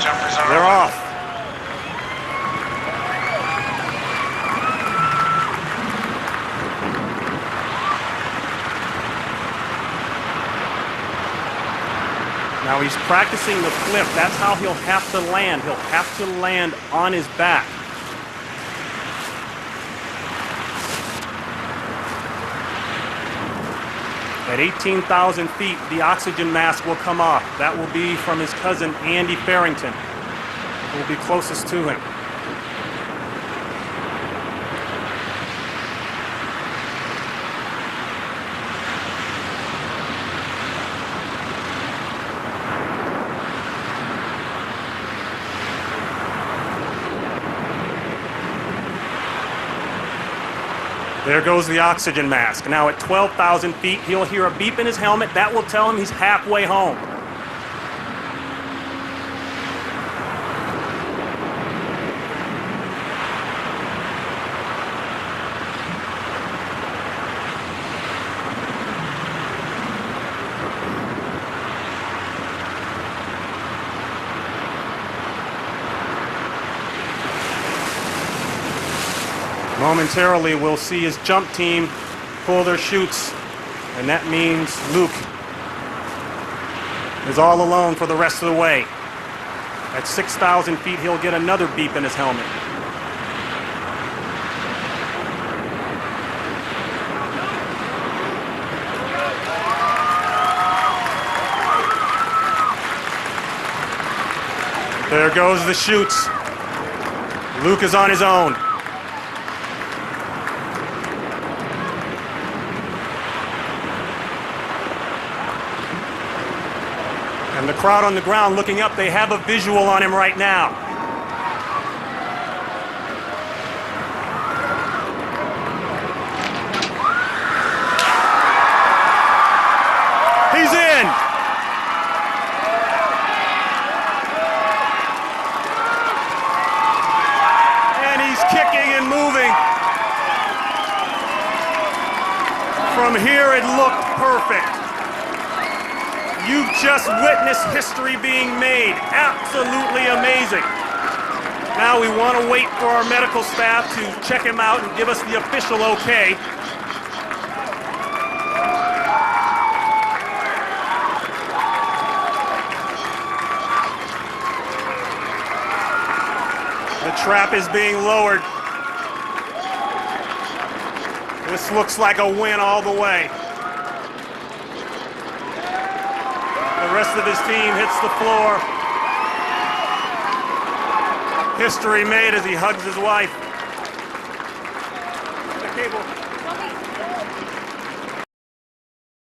They're off. Now he's practicing the flip. That's how he'll have to land. He'll have to land on his back. At 18,000 feet, the oxygen mask will come off. That will be from his cousin, Andy Farrington, who will be closest to him. There goes the oxygen mask. Now at 12,000 feet, he'll hear a beep in his helmet. That will tell him he's halfway home. Momentarily, we'll see his jump team pull their chutes, and that means Luke is all alone for the rest of the way. At 6,000 feet, he'll get another beep in his helmet. There goes the chutes. Luke is on his own. And the crowd on the ground looking up, they have a visual on him right now. He's in! And he's kicking and moving. From here it looked perfect. You've just witnessed history being made. Absolutely amazing. Now we want to wait for our medical staff to check him out and give us the official okay. The trap is being lowered. This looks like a win all the way. The rest of his team hits the floor. History made as he hugs his wife. The cable.